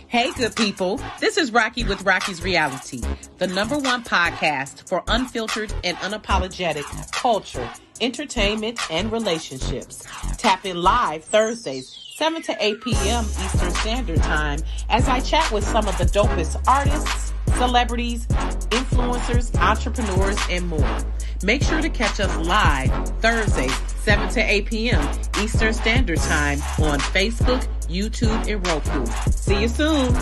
Hey, good people. This is Rocki with Rocki's Reality, the #1 podcast for unfiltered and unapologetic culture, entertainment, and relationships. Tap in live Thursdays, 7 to 8 p.m. Eastern Standard Time, as I chat with some of the dopest artists, celebrities, influencers, entrepreneurs, and more. Make sure to catch us live Thursdays, 7 to 8 p.m. Eastern Standard Time on Facebook, YouTube, and Roku. See you soon.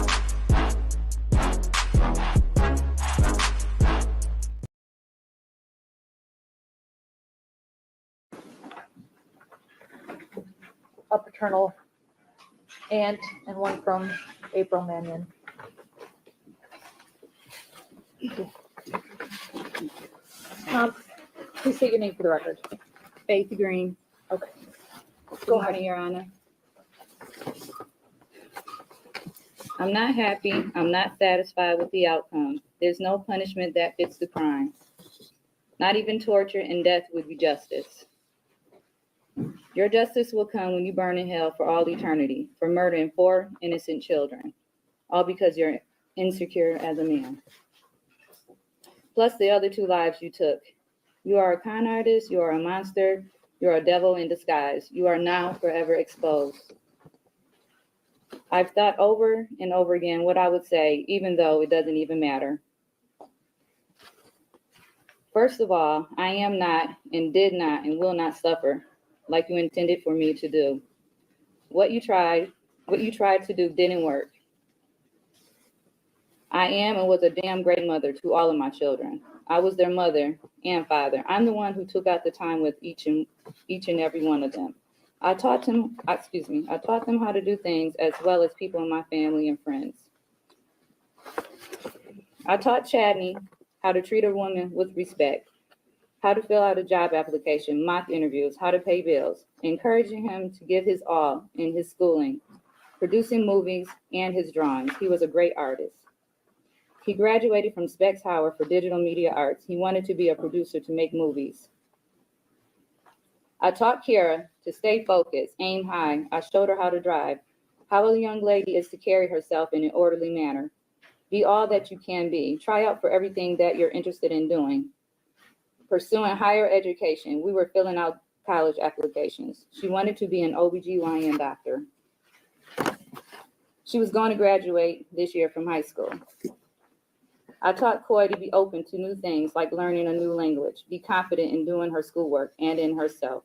A paternal aunt and one from April Mannion. Please state your name for the record. Faith Green. Okay. Go ahead, Your Honor. I'm not happy. I'm not satisfied with the outcome. There's no punishment that fits the crime. Not even torture and death would be justice. Your justice will come when you burn in hell for all eternity for murdering 4 innocent children, all because you're insecure as a man. Plus the other 2 lives you took. You are a con artist, you are a monster, you are a devil in disguise. You are now forever exposed. I've thought over and over again what I would say, even though it doesn't even matter. First of all, I am not and did not and will not suffer like you intended for me to do. What you tried to do didn't work. I am and was a damn great mother to all of my children. I was their mother and father. I'm the one who took out the time with each and every one of them. I taught them how to do things as well as people in my family and friends. I taught Chadney how to treat a woman with respect, how to fill out a job application, mock interviews, how to pay bills, encouraging him to give his all in his schooling, producing movies, and his drawings. He was a great artist. He graduated from Specs Howard for digital media arts. He wanted to be a producer to make movies. I taught Kira to stay focused, aim high. I showed her how to drive, how a young lady is to carry herself in an orderly manner. Be all that you can be. Try out for everything that you're interested in doing. Pursuing higher education. We were filling out college applications. She wanted to be an OBGYN doctor. She was going to graduate this year from high school. I taught Coy to be open to new things like learning a new language, be confident in doing her schoolwork and in herself.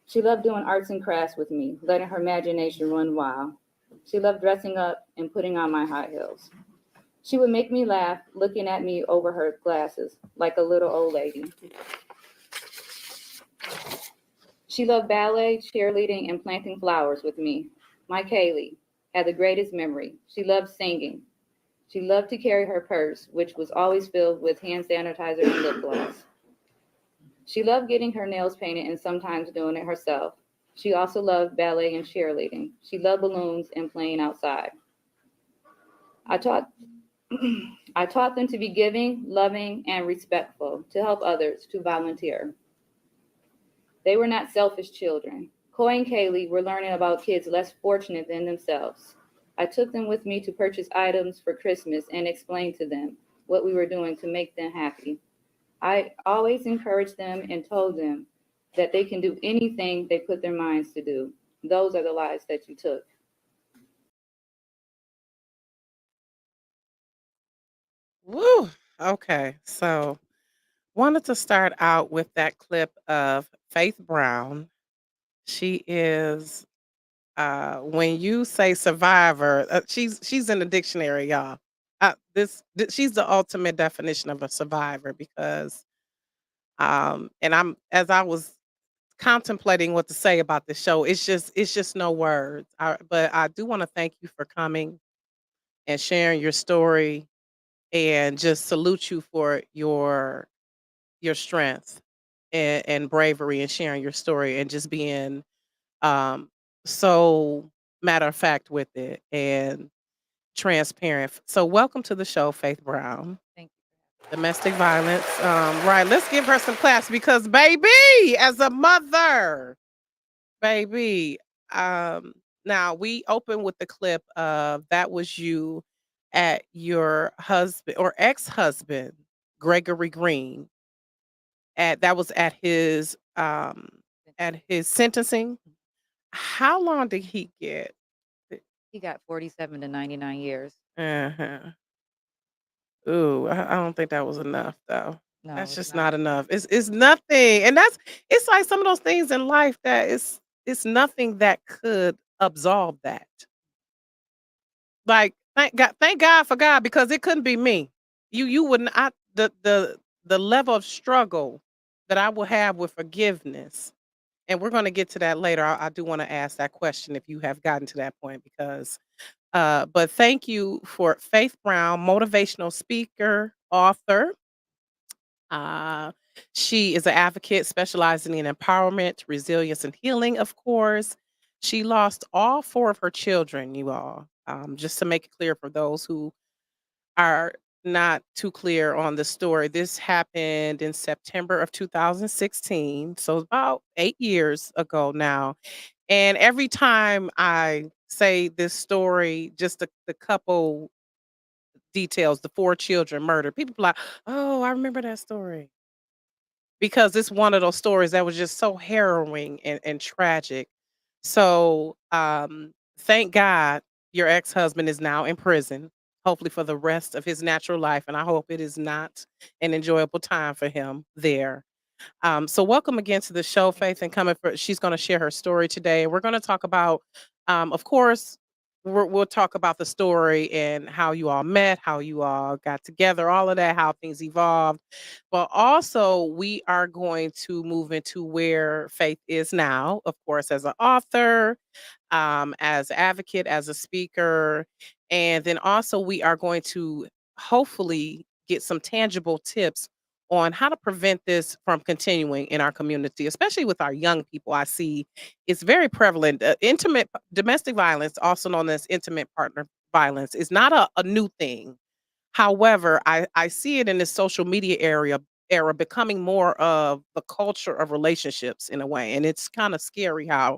She loved doing arts and crafts with me, letting her imagination run wild. She loved dressing up and putting on my high heels. She would make me laugh, looking at me over her glasses like a little old lady. She loved ballet, cheerleading, and planting flowers with me. My Kaylee had the greatest memory. She loved singing. She loved to carry her purse, which was always filled with hand sanitizer and lip gloss. She loved getting her nails painted and sometimes doing it herself. She also loved ballet and cheerleading. She loved balloons and playing outside. I taught them to be giving, loving, and respectful, to help others, to volunteer. They were not selfish children. Coy and Kaylee were learning about kids less fortunate than themselves. I took them with me to purchase items for Christmas and explained to them what we were doing to make them happy. I always encouraged them and told them that they can do anything they put their minds to do. Those are the lives that you took. Woo. Okay. So wanted to start out with that clip of Faith Brown. She is when you say survivor, she's in the dictionary, y'all. She's the ultimate definition of a survivor because and as I was contemplating what to say about the show, it's just no words. But I do want to thank you for coming and sharing your story and just salute you for your strength and bravery and sharing your story and just being um so matter of fact with it and transparent. So welcome to the show, Faith Brown. Thank Domestic violence. Right. Let's give her some claps because baby, as a mother, baby, um, Now we open with the clip of that was you at your husband or ex-husband, Gregory Green, that was at his sentencing. How long did he get? He got 47 to 99 years. Uh-huh. Ooh, I don't think that was enough though. No, That's it's just not. not enough. It's nothing. And it's like some of those things in life that it's nothing that could absolve that. Like, thank God for God because it couldn't be me. You wouldn't I the level of struggle that I will have with forgiveness, and we're gonna get to that later. I do wanna ask that question if you have gotten to that point because but thank you for Faith Brown, motivational speaker, author. Uh, she is an advocate specializing in empowerment, resilience, and healing, of course. She lost all four of her children, you all. Just to make it clear for those who are not too clear on the story, this happened in September of 2016. So about 8 years ago now. And every time I say this story, just the couple details, the four children murdered, people be like, oh, I remember that story because it's one of those stories that was just so harrowing and tragic. So, thank God your ex-husband is now in prison, hopefully for the rest of his natural life, and I hope it is not an enjoyable time for him there. So welcome again to the show, Thank Faith, and you. coming for she's going to share her story today. We're going to talk about, of course, we'll talk about the story and how you all met, how you all got together, all of that, how things evolved. But also, we are going to move into where Faith is now, of course, as an author, as advocate, as a speaker. And then also we are going to hopefully get some tangible tips on how to prevent this from continuing in our community, especially with our young people. I see it's very prevalent. Intimate domestic violence, also known as intimate partner violence, is not a new thing. However, I see it in the social media era becoming more of the culture of relationships in a way. And it's kind of scary how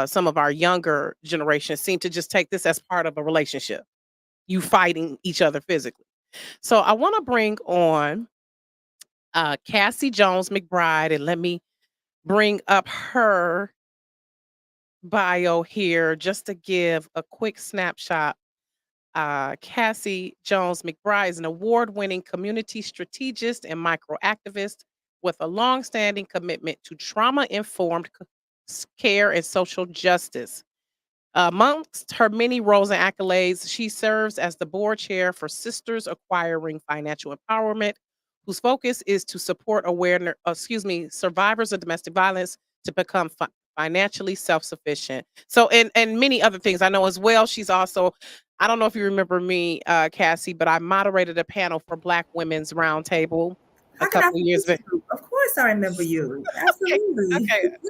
some of our younger generations seem to just take this as part of a relationship, you fighting each other physically. So I want to bring on Cassie Jones McBride, and let me bring up her bio here just to give a quick snapshot. Cassie Jones McBride is an award winning community strategist and microactivist with a long-standing commitment to trauma informed care and social justice. Amongst her many roles and accolades, she serves as the board chair for Sisters Acquiring Financial Empowerment, whose focus is to support survivors of domestic violence to become financially self-sufficient. So, and many other things I know as well. She's also, I don't know if you remember me, Cassie, but I moderated a panel for Black Women's Roundtable a How can I couple years forget back. you? Of course, I remember you. Okay, Absolutely.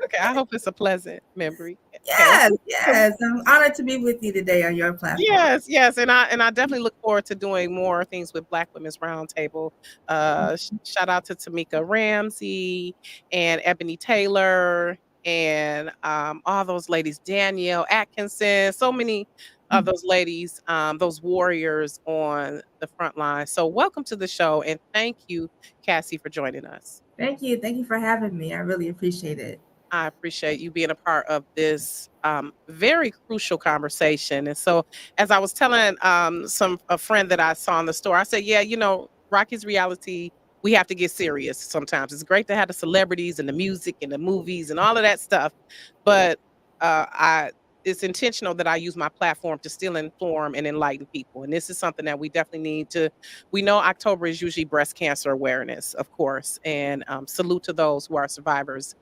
okay. I hope it's a pleasant memory, Yes, Cassie. yes. I'm honored to be with you today on your platform. Yes, yes, and I definitely look forward to doing more things with Black Women's Roundtable. Shout out to Tamika Ramsey and Ebony Taylor and all those ladies, Danielle Atkinson, so many of those ladies, those warriors on the front line. So welcome to the show and thank you, Cassie, for joining us. Thank you. Thank you for having me. I really appreciate it. I appreciate you being a part of this very crucial conversation. And so, as I was telling a friend that I saw in the store, I said, "Yeah, Rocky's reality. We have to get serious sometimes. It's great to have the celebrities and the music and the movies and all of that stuff, but I it's intentional that I use my platform to still inform and enlighten people. And this is something that we definitely need to. We know October is usually breast cancer awareness, of course, and salute to those who are survivors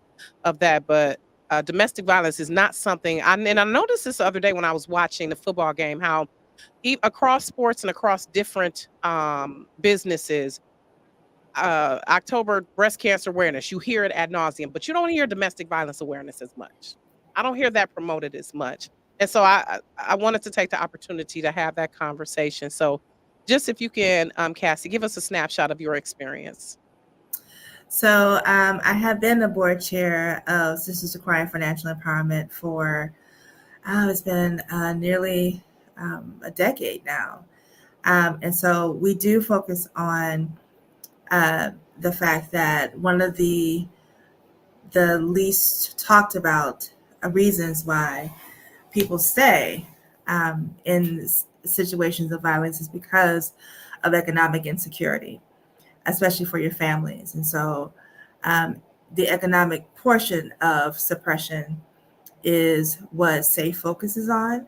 of that, but domestic violence is not something. And I noticed this the other day when I was watching the football game, how across sports and across different businesses, October breast cancer awareness, you hear it ad nauseum, but you don't hear domestic violence awareness as much. I don't hear that promoted as much. And so I wanted to take the opportunity to have that conversation. So just if you can, Cassie, give us a snapshot of your experience. So I have been the board chair of Sisters Acquiring Financial Empowerment for It's been nearly a decade now. And so we do focus on the fact that one of the least talked about reasons why people stay in situations of violence is because of economic insecurity, especially for your families. And so um, the economic portion of suppression is what SAFE focuses on.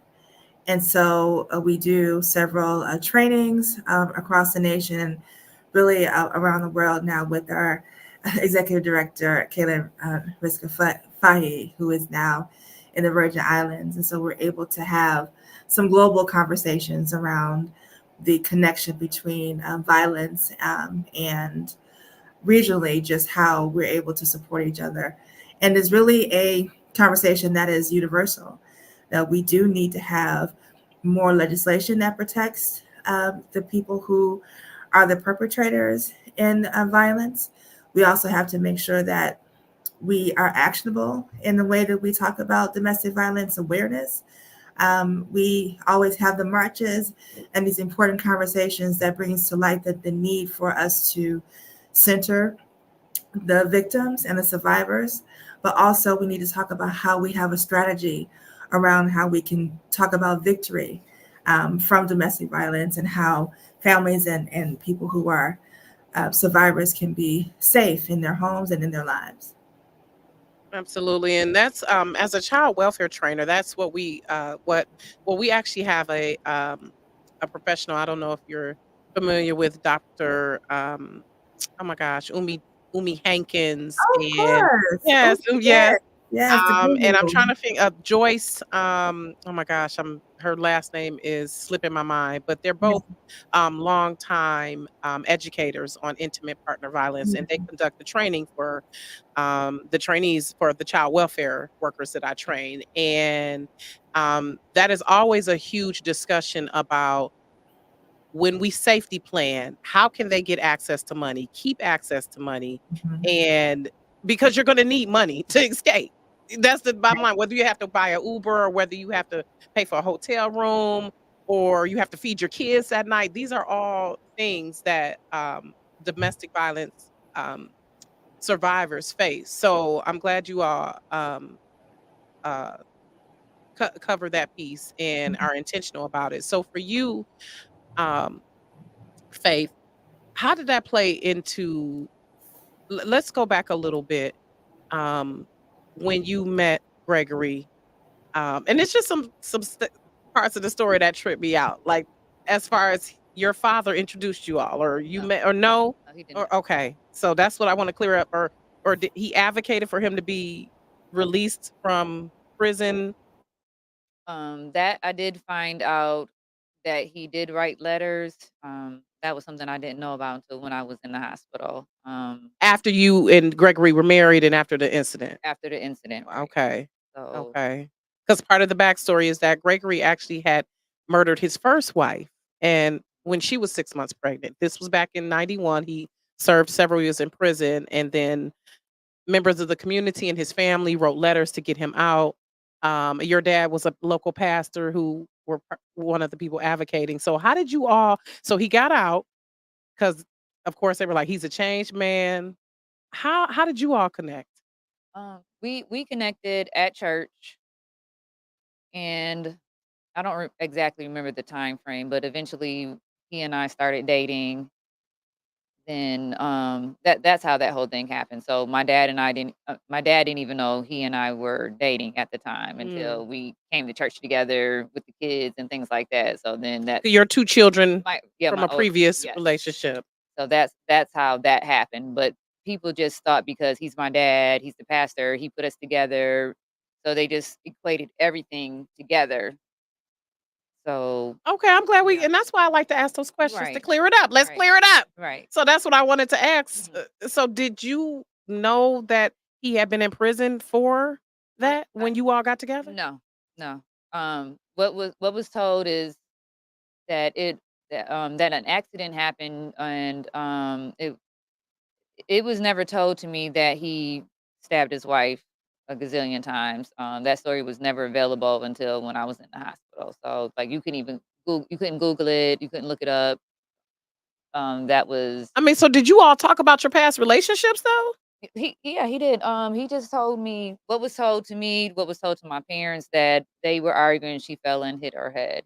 And so we do several trainings across the nation and really around the world now with our executive director, Kaylin Riska Fahy, who is now in the Virgin Islands. And so we're able to have some global conversations around the connection between violence and regionally just how we're able to support each other. And it's really a conversation that is universal. That we do need to have more legislation that protects the people who are the perpetrators in violence. We also have to make sure that we are actionable in the way that we talk about domestic violence awareness. We always have the marches and these important conversations that brings to light that the need for us to center the victims and the survivors, but also we need to talk about how we have a strategy around how we can talk about victory from domestic violence and how families and people who are survivors can be safe in their homes and in their lives. Absolutely. And that's as a child welfare trainer, that's what we actually have a professional. I don't know if you're familiar with Dr. Oh my gosh, Umi Hankins Oh, of and course. Oh, yes, yes. yes. Yes, the And I'm trying guru. to think of Joyce. Oh my gosh, her last name is slipping my mind, but they're Yes. both long time educators on intimate partner violence, and they conduct the training for the trainees for the child welfare workers that I train. And that is always a huge discussion about when we safety plan, how can they get access to money, keep access to money, Mhm. and because you're gonna need money to escape. That's the bottom line, whether you have to buy a Uber or whether you have to pay for a hotel room or you have to feed your kids at night. These are all things that domestic violence survivors face. So I'm glad you all uh, cover that piece and are intentional about it. So for you, um, Faith, how did that play into let's go back a little bit, um, when you met Gregory, and it's just some parts of the story that tripped me out, like, as far as your father introduced you all, or you No, met or no? no, he did not. Or okay, so that's what I wanna clear up, or did he advocated for him to be released from prison? That I did find out that he did write letters. That was something I didn't know about until when I was in the hospital. After you and Gregory were married and after the incident? After the incident, right? Okay. So Okay. Because part of the backstory is that Gregory actually had murdered his first wife, and when she was 6 months pregnant. This was back in '91. He served several years in prison, and then members of the community and his family wrote letters to get him out. Your dad was a local pastor who were one of the people advocating. So how did you all so he got out because, of course, they were like, "He's a changed man." How did you all connect? we connected at church, and I don't exactly remember the time frame, but eventually he and I started dating. Then that's how that whole thing happened. So my dad didn't even know he and I were dating at the time Mm. until we came to church together with the kids and things like that. So then that Your 2 children my yeah, from my a old previous yes. relationship. So that's how that happened. But people just thought because he's my dad, he's the pastor, he put us together. So they just equated everything together. So Okay, I'm glad we yeah. and that's why I like to ask those questions to Right. clear it up. Let's Right. clear it up. Right. So that's what I wanted to ask. Mhm. So did you know that he had been in prison for that I when you all got together? no, no. What was told is that that an accident happened, and it was never told to me that he stabbed his wife. a gazillion times. That story was never available until when I was in the hospital. So like you couldn't Google it, you couldn't look it up. That was I mean, so did you all talk about your past relationships though? he did. He just told me what was told to me, what was told to my parents, that they were arguing. She fell and hit her head.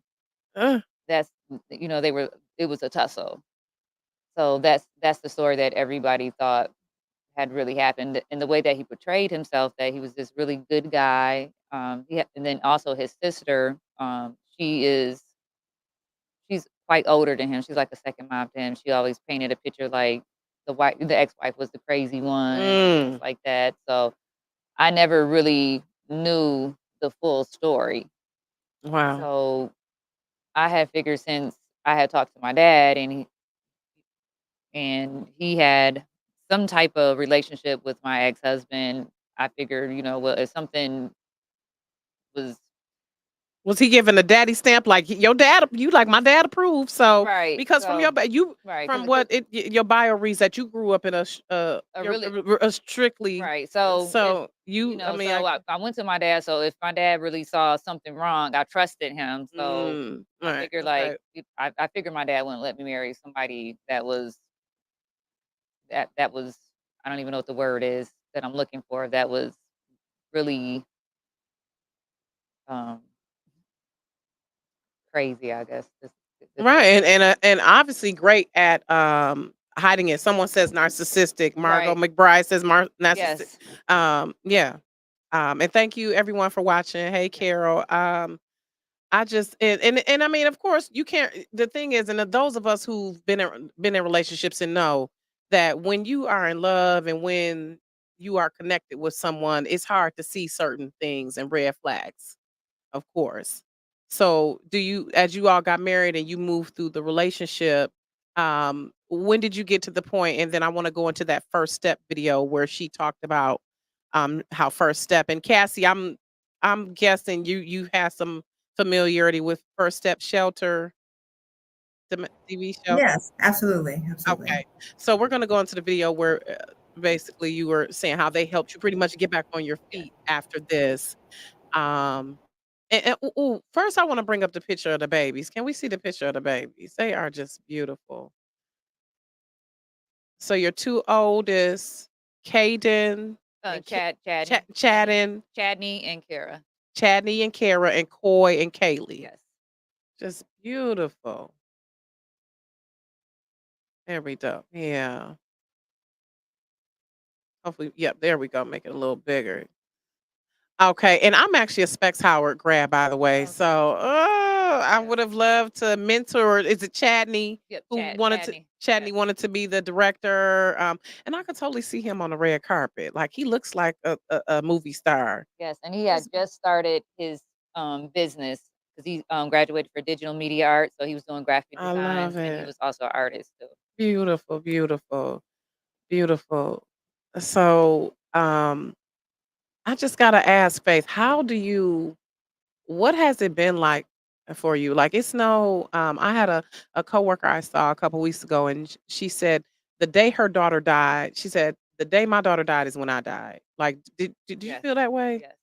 Uh, That's they were. It was a tussle. So that's the story that everybody thought had really happened, and the way that he portrayed himself, that he was this really good guy. And then also his sister, she's quite older than him. She's like a second mom to him. She always painted a picture like the ex-wife was the crazy one and things mm, like that. So I never really knew the full story. wow. So I had figured, since I had talked to my dad and he had some type of relationship with my ex-husband, I figured, well, if something was Was he giving a daddy stamp like your dad? You like my dad approved. So right. because from your So you right, from because what your bio reads that you grew up in a your really a strictly right. So if so you I mean so I went to my dad. So if my dad really saw something wrong, I trusted him. So I right, figured okay. I figured my dad wouldn't let me marry somebody that was I don't even know what the word is that I'm looking for, that was really um crazy, I guess. This Right, way. and obviously great at hiding it. Someone says narcissistic. Margot Right. McBride says narcissistic. Yes. Yeah. And thank you everyone for watching. Hey Yes. Carol. I just and I mean, of course, you can't. The thing is, and those of us who've been in relationships and know that when you are in love and when you are connected with someone, it's hard to see certain things and red flags, of course. So, as you all got married and you moved through the relationship, when did you get to the point? And then I want to go into that first step video where she talked about how first step. And Cassie, I'm guessing you had some familiarity with First Step Shelter, the TV show. Yes, absolutely, absolutely. Okay, so we're gonna go into the video where basically you were saying how they helped you pretty much get back on your Yes. feet after this. Um, first I want to bring up the picture of the babies. Can we see the picture of the babies? They are just beautiful. So your two oldest, Caden and Chadden, Chadney and Kara. Chadney and Kara, and Coy and Kaylee. Yes. Just beautiful. There we go. Yeah. Hopefully, yep, there we go. Make it a little bigger. Okay, and I'm actually a Specs Howard grad, by the way. Okay. So, I Yes. would have loved to mentor. Is it Chadney Yep. who wanted to? Chadney. Chadney Yes. wanted to be the director, and I could totally see him on the red carpet. Like he looks like a movie star. Yes. And he had Just, just started his business because he graduated for digital media art. So he was doing graphic I designs, love and he it. was also an artist too. Beautiful, beautiful, beautiful. So, I just gotta ask, Faith, what has it been like for you? Like it's no I had a coworker I saw a couple weeks ago and she said the day her daughter died, she said the day my daughter died is when I died. Like did you Yes. feel that way? Yes.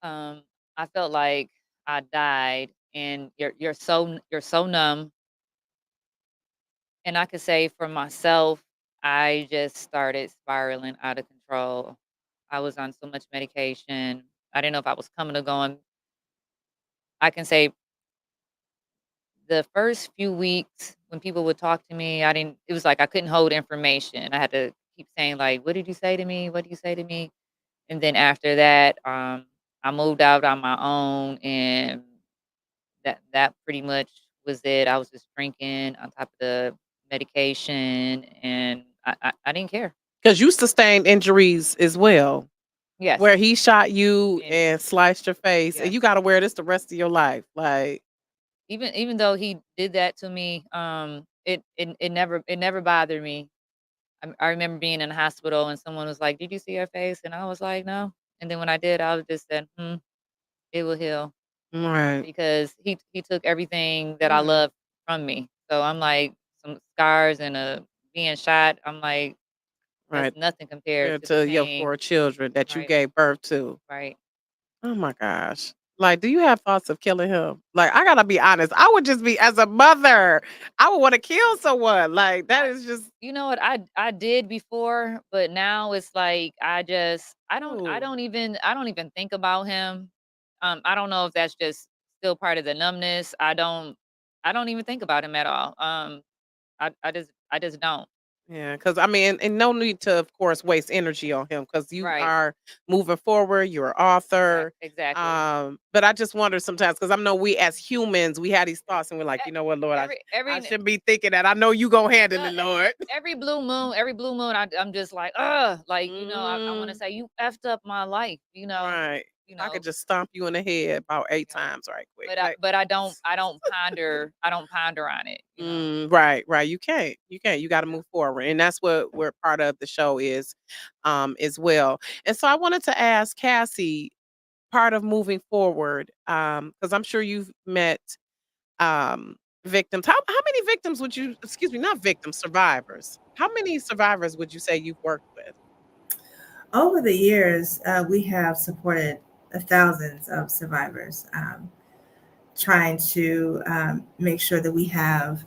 Um, I felt like I died, and you're so numb. And I could say for myself, I just started spiraling out of control. I was on so much medication. I didn't know if I was coming or going. I can say the first few weeks when people would talk to me, it was like I couldn't hold information. I had to keep saying, like, what did you say to me? What did you say to me? And then after that, I moved out on my own, and that pretty much was it. I was just drinking on top of the medication, and I didn't care. Because you sustained injuries as well, Yes, where he shot you and and sliced your face, and yes, you got to wear this the rest of your life. Like, even though he did that to me, it never bothered me. I remember being in the hospital and someone was like, "Did you see her face?" And I was like, "No." And then when I did, I was just said, it will heal, right, because he took everything that I right. love from me. So I'm like, some scars and a being shot. I'm like, That's Right. nothing compared to the To your pain. 4 children that you Right, gave birth to. right. Oh my gosh. Like, do you have thoughts of killing him? Like, I gotta be honest. I would just be as a mother, I would want to kill someone. Like, that I is just You know what? I did before, but now it's like ooh. I don't even think about him. I don't know if that's just still part of the numbness. I don't even think about him at all. I just don't. Yeah, because I mean, and no need to, of course, waste energy on him because you Right. are moving forward. You're an author. Exactly. But I just wonder sometimes because I know we as humans, we have these thoughts and we're like, E- you know what, Lord, I every shouldn't be thinking that. I know you gonna handle Uh, it, Lord. every blue moon, I'm just like, ugh, like I want to Mm, say you effed up my life, right. you I could know, just stomp you in the head about eight you know. times right quick. Like, But I don't ponder on it. right, right. You can't. You can't. You got to move forward, and that's what we're part of the show is, as well. And so I wanted to ask Cassie, part of moving forward, because I'm sure you've met um victims. How many victims would you? Excuse me, not victims, survivors. How many survivors would you say you've worked with? Over the years, we have supported thousands of survivors, trying to make sure that we have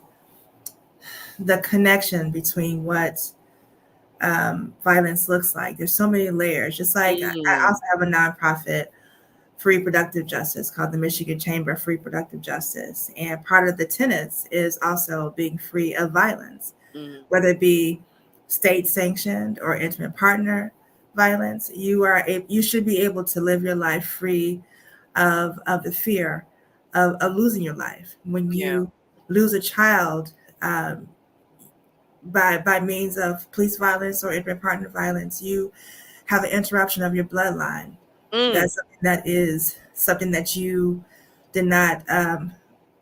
the connection between what violence looks like. There's so many layers. Just like I Mm, also have a nonprofit for reproductive justice called the Michigan Chamber of Reproductive Justice. And part of the tenets is also being free of violence, mm, whether it be state sanctioned or intimate partner violence. You should be able to live your life free of the fear of losing your life. When yeah. you lose a child, um, by means of police violence or intimate partner violence, you have an interruption of your bloodline. Mm, That is something that you did not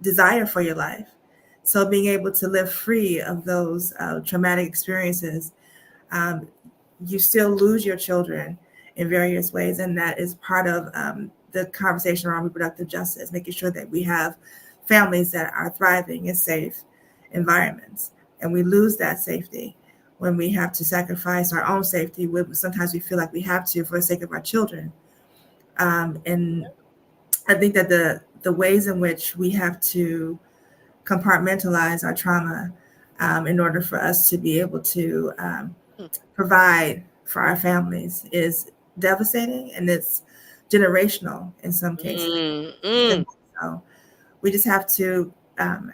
desire for your life. So being able to live free of those traumatic experiences, um, you still lose your children in various ways, and that is part of the conversation around reproductive justice, making sure that we have families that are thriving in safe environments, and we lose that safety when we have to sacrifice our own safety. Sometimes we feel like we have to for the sake of our children, and I think that the ways in which we have to compartmentalize our trauma in order for us to be able to mm, provide for our families is devastating, and it's generational in some cases. mm, mm, So we just have to um,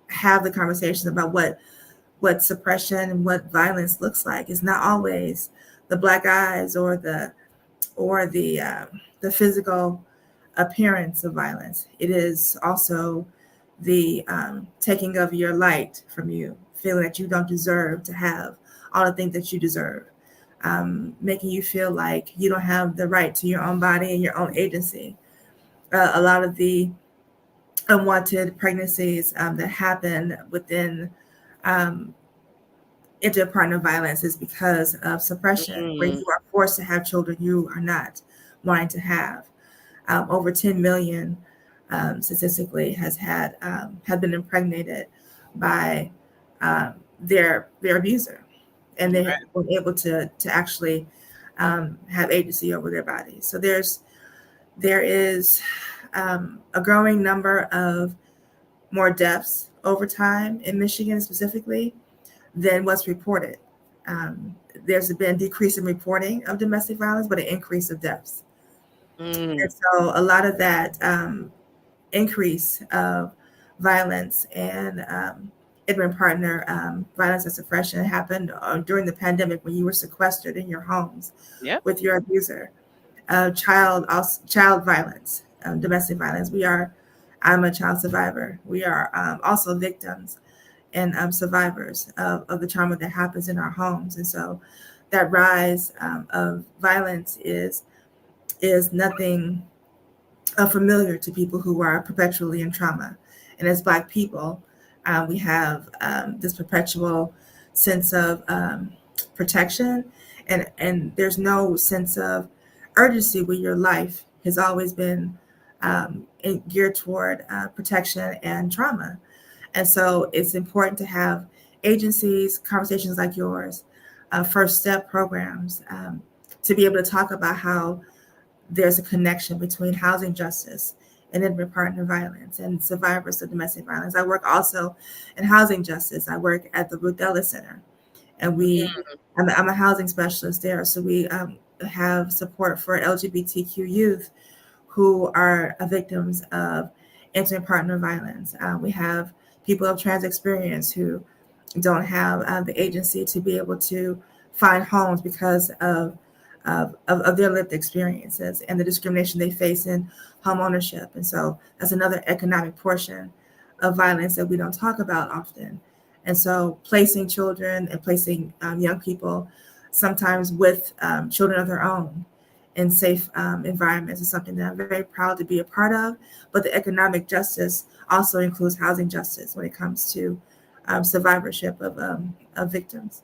have the conversations about what suppression and what violence looks like. It's not always the black eyes or the physical appearance of violence. It is also the taking of your light from you, feeling that you don't deserve to have all the things that you deserve, making you feel like you don't have the right to your own body and your own agency. A lot of the unwanted pregnancies that happen within um, interpartner violence is because of suppression, where mm. you are forced to have children you are not wanting to have. Over 10 million statistically have been impregnated by their abuser, and they have Right. been able to actually have agency over their bodies. So there is a growing number of more deaths over time in Michigan specifically than what's reported. Um, there's been a decrease in reporting of domestic violence, but an increase of deaths. Mm, And so a lot of that increase of violence and intimate partner violence and suppression happened during the pandemic when you were sequestered in your homes yep. with your abuser. Child violence, domestic violence. I'm a child survivor. We are also victims and survivors of the trauma that happens in our homes. And so that rise of violence is nothing familiar to people who are perpetually in trauma. And as Black people, we have this perpetual sense of protection, and there's no sense of urgency where your life has always been geared toward protection and trauma. And so it's important to have agencies, conversations like yours, first step programs to be able to talk about how there's a connection between housing justice and intimate partner violence and survivors of domestic violence. I work also in housing justice. I work at the Ruth Ellis Center, and I'm a housing specialist there. So we have support for LGBTQ youth who are victims of intimate partner violence. We have people of trans experience who don't have the agency to be able to find homes because of their lived experiences and the discrimination they face in home ownership. And so that's another economic portion of violence that we don't talk about often. And so placing children and placing young people, sometimes with children of their own, in safe environments is something that I'm very proud to be a part of. But the economic justice also includes housing justice when it comes to survivorship of victims.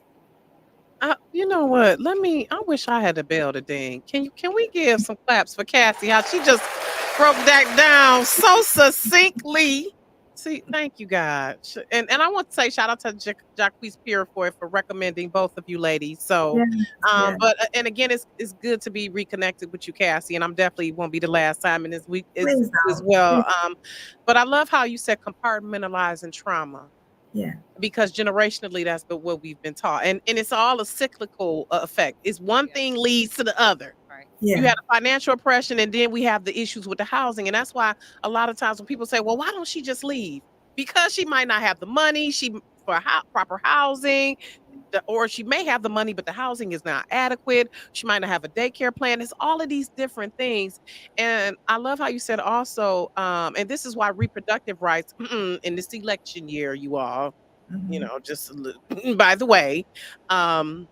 You know what? I wish I had a bell to ding. Can we give some claps for Cassie? How she just broke that down so succinctly. See, thank you, God. And I want to say shout out to Jacquees Purifoy for recommending both of you ladies. So, Yes, yes, but and again, it's good to be reconnected with you, Cassie. And I'm definitely won't be the last time in this week please as don't. well. Please, But I love how you said compartmentalizing trauma yeah, because generationally that's what we've been taught, and it's all a cyclical effect. It's one Yeah. thing leads to the other. Right. You yeah, had a financial oppression, and then we have the issues with the housing, and that's why a lot of times when people say, well, why don't she just leave? Because she might not have the money for proper housing, or she may have the money but the housing is not adequate. She might not have a daycare plan. It's all of these different things. And I love how you said also, and this is why reproductive rights in this election year, you all, mhm, just by the way, um,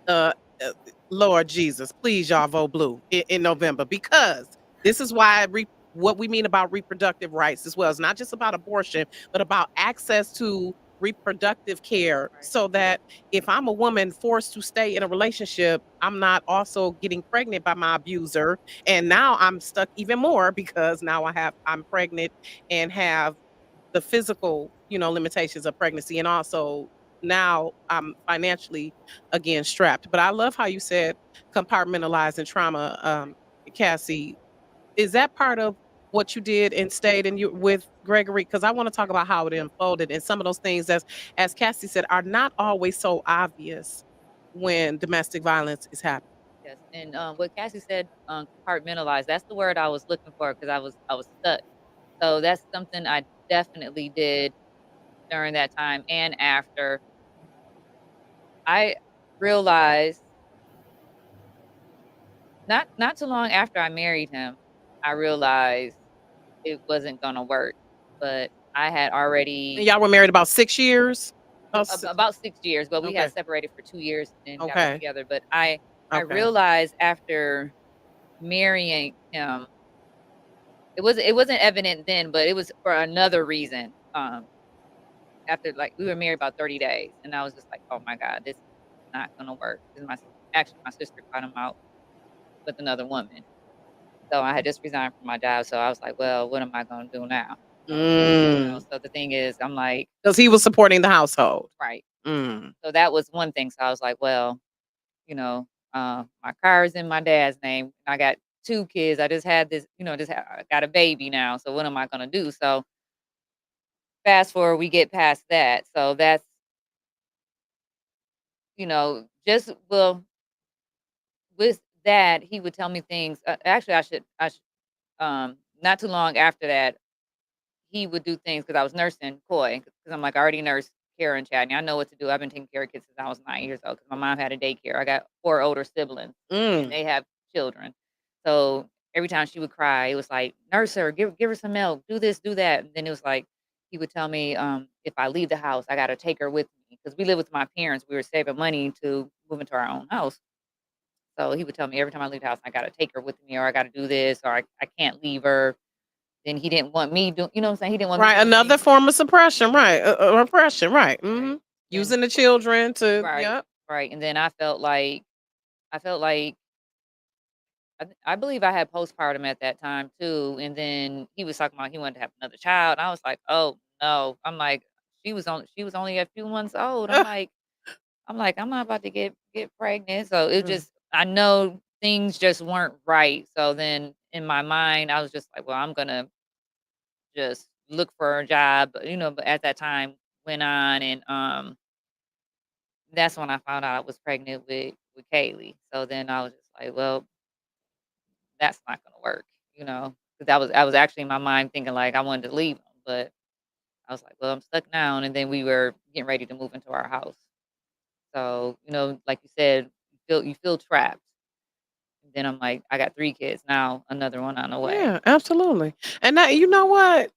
uh, uh, Lord Jesus, please y'all vote blue in November, because this is why what we mean about reproductive rights as well. It's not just about abortion, but about access to reproductive care, Right. so that if I'm a woman forced to stay in a relationship, I'm not also getting pregnant by my abuser. And now I'm stuck even more because now I'm pregnant and have the physical, limitations of pregnancy, and also now I'm financially again strapped. But I love how you said compartmentalizing trauma, Cassie. Is that part of what you did and stayed in you with Gregory? Because I want to talk about how it unfolded and some of those things, as Cassie said, are not always so obvious when domestic violence is happening. Yes. And what Cassie said, compartmentalize. That's the word I was looking for because I was stuck. So that's something I definitely did during that time and after. I realized not too long after I married him, I realized it wasn't gonna work. But I had And already y'all were married about 6 years. About about 6 years, but we Okay. had separated for 2 years and got back Okay. together. But I Okay. realized after marrying him, it wasn't evident then, but it was for another reason. After, like, we were married about 30 days, and I was just like, "Oh my god, this is not gonna work." And actually, my sister caught him out with another woman. So I had just resigned from my job, so I was like, "Well, what am I gonna do now?" So the thing is, I'm like, Because he was supporting the household. right. Mm. So that was one thing. So I was like, "Well, my car is in my dad's name. I got 2 kids. I just had this, I got a baby now. So what am I gonna do?" So fast forward, we get past that. So that's, just well, with that, he would tell me things. Actually, not too long after that, he would do things because I was nursing Coy, because I'm like, I already nursed Kara and Chadney. I know what to do. I've been taking care of kids since I was 9 years old because my mom had a daycare. I got 4 older siblings, and Mm. they have children. So every time she would cry, it was like, nurse her, give her some milk, do this, do that. And then it was like, he would tell me, if I leave the house, I got to take her with me because we live with my parents. We were saving money to move into our own house. So he would tell me every time I leave the house, I got to take her with me, or I got to do this, or I can't leave her. Then he didn't want me what I'm saying? He didn't want me Right, doing another things. form of suppression, right? Repression, right? Right. Then Using the children to, right, yep. right, and then I felt like I believe I had postpartum at that time too, and then he was talking about he wanted to have another child, and I was like, "Oh, no." I'm like, she was only a few months old. I'm like, I'm like, I'm not about to get pregnant. So it Mm. just, I know things just weren't right. So then in my mind, I was just like, well, I'm gonna just look for a job, but at that time went on, and that's when I found out I was pregnant with Kaylee. So then I was just like, well, that's not gonna work, because I was actually in my mind thinking like I wanted to leave him, but I was like, well, I'm stuck now. And then we were getting ready to move into our house. So, like you said, you feel trapped. And then I'm like, I got 3 kids now, another one on the way. Yeah, absolutely. And now you know what?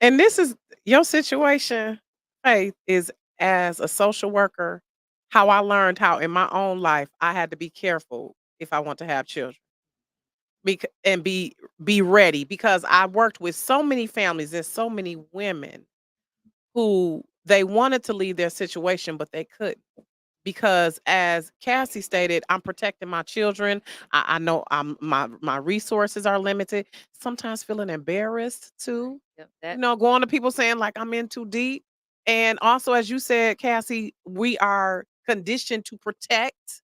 And this is your situation, Faith, is as a social worker, how I learned how in my own life I had to be careful if I want to have children. And be ready because I worked with so many families and so many women who they wanted to leave their situation, but they couldn't. Because as Cassie stated, I'm protecting my children. I know my resources are limited. Sometimes feeling embarrassed too. Yep, that. Going to people saying like I'm in too deep. And also, as you said, Cassie, we are conditioned to protect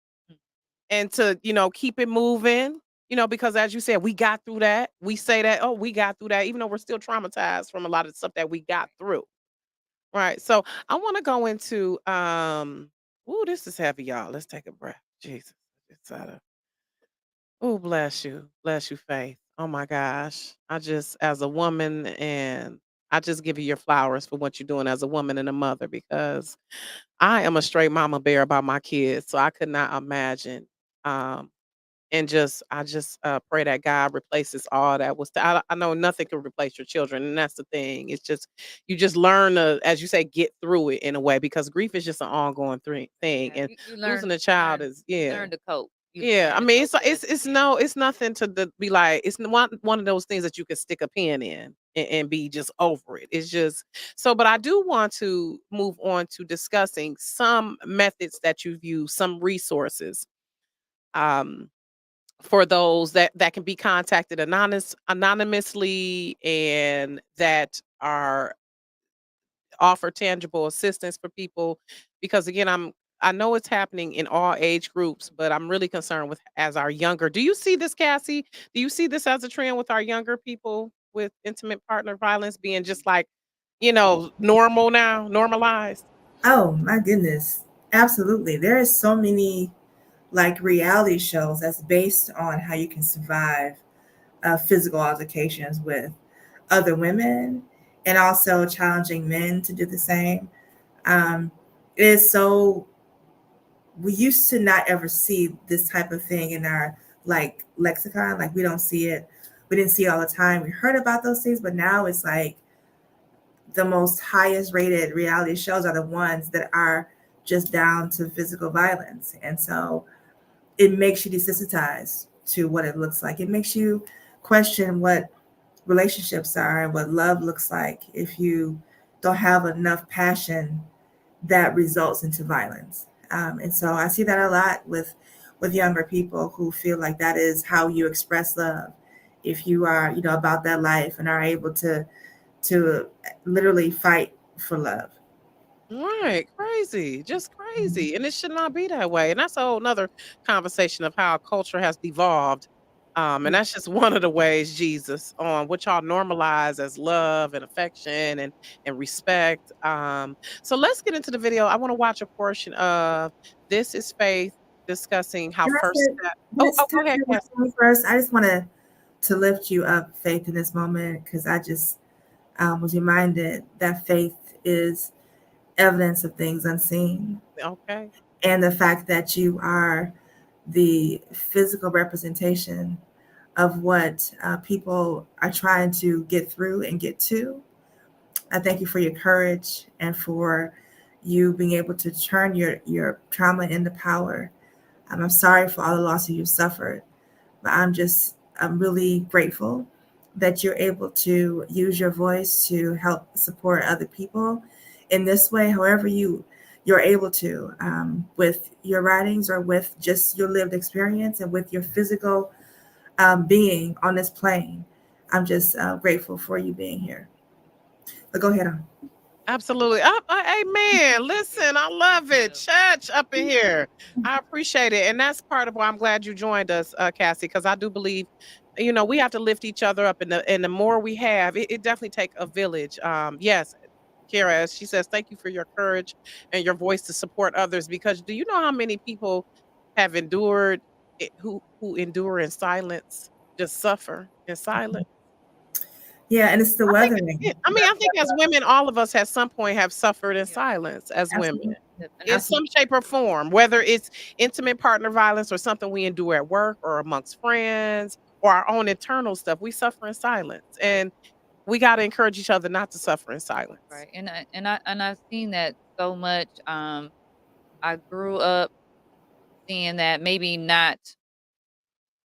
and to, keep it moving. Because as you said, we got through that. We say that, oh, we got through that, even though we're still traumatized from a lot of stuff that we got through. Right. So I want to go into ooh, this is heavy, y'all. Let's take a breath. Jesus. It's out of oh, bless you. Bless you, Faith. Oh my gosh. I just as a woman and I just give you your flowers for what you're doing as a woman and a mother because I am a straight mama bear about my kids. So I could not imagine um and I just pray that God replaces all that was. I know nothing can replace your children, and that's the thing. It's just you just learn to, as you say, get through it in a way because grief is just an ongoing thing, Yeah, and you losing learn, a you child learn, is you yeah. learn to cope. You Yeah, I learn to mean, cope best you it's can. no, it's nothing to be like. It's one of those things that you can stick a pin in and be just over it. It's just so. But I do want to move on to discussing some methods that you've used, some resources. Um, for those that can be contacted anonymously and that are offer tangible assistance for people because again I know it's happening in all age groups but I'm really concerned with as our younger. Do you see this, Cassie? Do you see this as a trend with our younger people with intimate partner violence being just like normal now, normalized? Oh my goodness. Absolutely. There is so many like reality shows that's based on how you can survive physical altercations with other women and also challenging men to do the same. Um, it is so, we used to not ever see this type of thing in our like lexicon. Like we don't see it. We didn't see it all the time. We heard about those things, but now it's like the most highest rated reality shows are the ones that are just down to physical violence. And so it makes you desensitized to what it looks like. It makes you question what relationships are and what love looks like if you don't have enough passion that results into violence. And so I see that a lot with younger people who feel like that is how you express love. If you are, about that life and are able to literally fight for love. Right, crazy, just crazy, and it should not be that way. And that's a whole nother conversation of how culture has devolved. And that's just one of the ways, Jesus, on which y'all normalize as love and affection and respect. So let's get into the video. I want to watch a portion of This Is Faith discussing how Can I first say step. this? Go Can I ahead, say one Cassie. thing first? I just want to lift you up, Faith, in this moment because I just was reminded that faith is evidence of things unseen, Okay. and the fact that you are the physical representation of what people are trying to get through and get to. I thank you for your courage and for you being able to turn your trauma into power. I'm sorry for all the losses you've suffered, but I'm really grateful that you're able to use your voice to help support other people in this way, however you're able to, with your writings or with just your lived experience and with your physical being on this plane. I'm just grateful for you being here. But go ahead on. Absolutely. Amen. Listen, I love it. Church up in here. I appreciate it. And that's part of why I'm glad you joined us, Cassie, because I do believe, we have to lift each other up, and the more we have, it definitely take a village. Yes, Kara, as she says, thank you for your courage and your voice to support others. Because do you know how many people have endured who endure in silence, just suffer in silence? Yeah, and it's the I think weathering. I think as women, all of us at some point have suffered in Yeah. silence as women Absolutely. Yep. And in some shape or form, whether it's intimate partner violence or something we endure at work or amongst friends or our own internal stuff. We suffer in silence, right, and we got to encourage each other not to suffer in silence. right. And I've seen that so much. I grew up seeing that, maybe not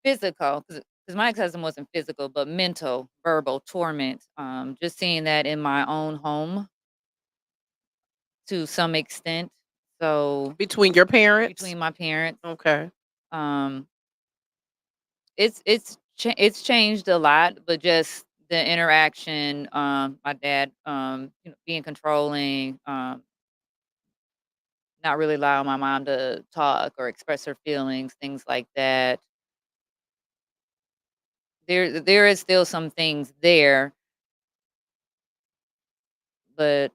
physical, because my cousin wasn't physical, but mental, verbal torment. Just seeing that in my own home to some extent. So Between your parents, between my parents, okay. um, it's changed a lot, but just the interaction, my dad, being controlling, not really allowing my mom to talk or express her feelings, things like that. There is still some things there, but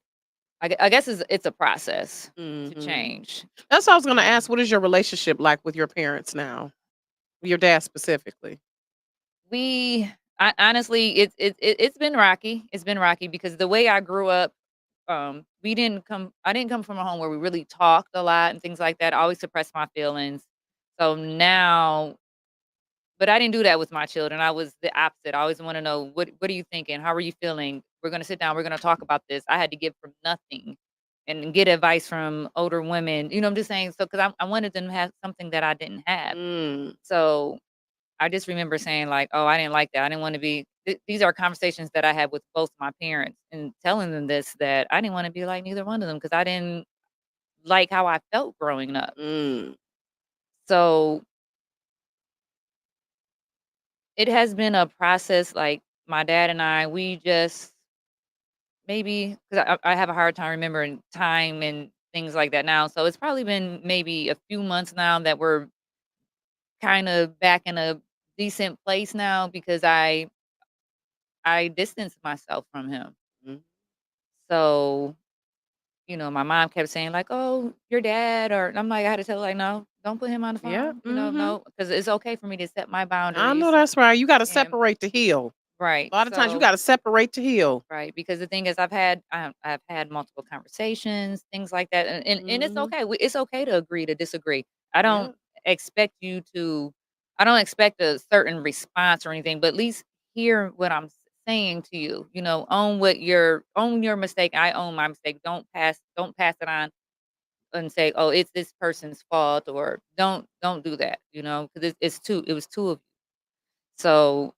I guess it's a process to Hmm. change. That's what I was going to ask. What is your relationship like with your parents now? Your dad specifically. Honestly, it's been rocky. It's been rocky because the way I grew up, I didn't come from a home where we really talked a lot and things like that. I always suppressed my feelings. So now, but I didn't do that with my children. I was the opposite. I always want to know, what are you thinking? How are you feeling? We're gonna sit down, we're gonna talk about this. I had to give from nothing and get advice from older women. I'm just saying, so because I wanted them to have something that I didn't have. Mm, So I just remember saying like, "Oh, I didn't like that. I didn't wanna be." These are conversations that I had with both my parents and telling them this, that I didn't wanna be like neither one of them because I didn't like how I felt growing up. mm. So, it has been a process, like, my dad and I, we just maybe 'cause I have a hard time remembering time and things like that now, so it's probably been maybe a few months now that we're kinda back in a decent place now because I distanced myself from him. Mm. So, my mom kept saying like, "Oh, your dad," or I'm like, I had to tell her like, "No, don't put him on the Yeah. phone." Mhm. No, because it's okay for me to set my I know boundaries. that's right. You got to And separate to heal. right, A lot of times you got to separate to heal. right, because the thing is, I've had multiple conversations, things like that, and it's Mhm. okay. It's okay to agree to disagree. I Yeah. don't expect you to. I don't expect a certain response or anything, but at least hear what I'm saying to you. Own your mistake. I own my mistake. Don't pass it on and say, "Oh, it's this person's fault," or don't do that. Because it was two of you. So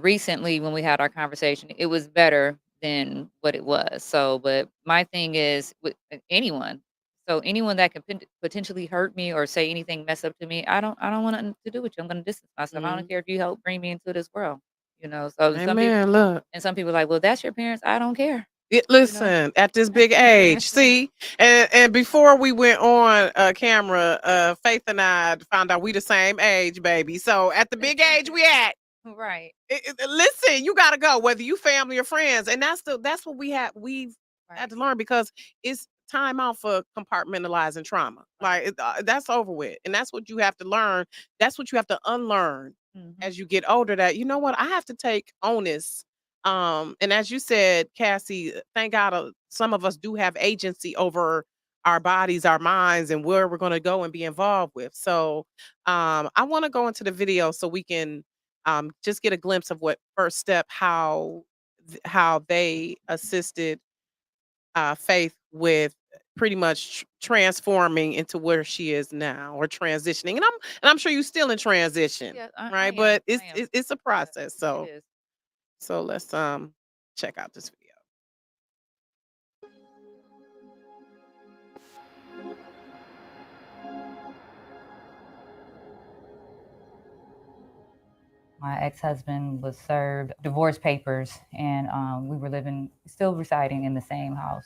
recently when we had our conversation, it was better than what it was. So, but my thing is with anyone. So anyone that can potentially hurt me or say anything mess up to me, I don't want nothing to do with you. I'm going to distance myself. I don't Mhm. care if you help bring me into this world. So Amen. Look. some people are like, well, that's your parents. I don't care. You know. Listen, at this big age, see, and before we went on camera, Faith and I found out we the same age, baby. So at the big age we at, Right. listen, you gotta go, whether you family or friends, and that's what we've had Right. to learn because it's time out for compartmentalizing trauma. Right. Like that's over with, and that's what you have to learn. That's what you have to unlearn Hmm. as you get older. That you know what I have to take onus. And as you said, Cassie, thank God, some of us do have agency over our bodies, our minds, and where we're going to go and be involved with. So, I want to go into the video so we can just get a glimpse of what first step how they assisted Faith with pretty much transforming into where she is now or transitioning. And I'm sure you're still in transition, Yeah, I right? am. But I am. it's a Yeah, process. it So is. let's check out this video. My ex-husband was served divorce papers, and we were still residing in the same house.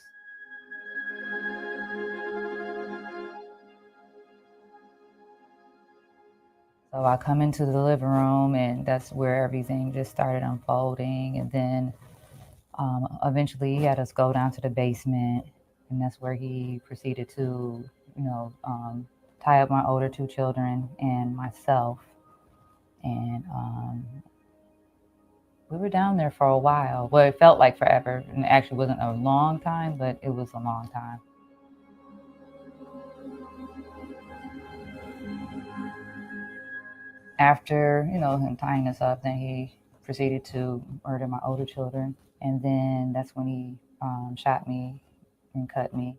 So I come into the living room, and that's where everything just started unfolding. And then eventually, he had us go down to the basement, and that's where he proceeded to, tie up my older two children and myself. And we were down there for a while. Well, it felt like forever, and it actually wasn't a long time, but it was a long time. After, him tying us up, then he proceeded to murder my older children. And then that's when he shot me and cut me.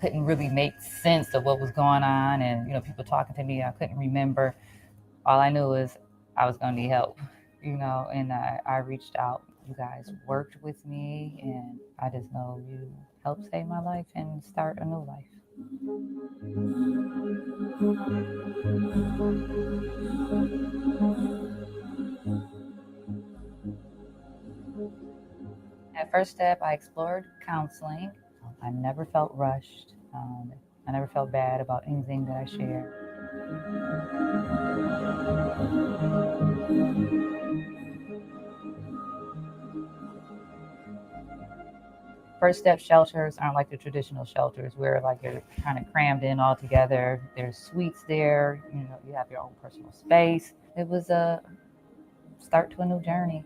Couldn't really make sense of what was going on, and people talking to me, I couldn't remember. All I knew was I was going to need help, and I reached out. You guys worked with me, and I just know you helped save my life and start a new life. At First Step, I explored counseling. I never felt rushed. I never felt bad about anything that I shared. First Step shelters aren't like the traditional shelters where like you're kind of crammed in all together. There's suites there. You have your own personal space. It was a start to a new journey.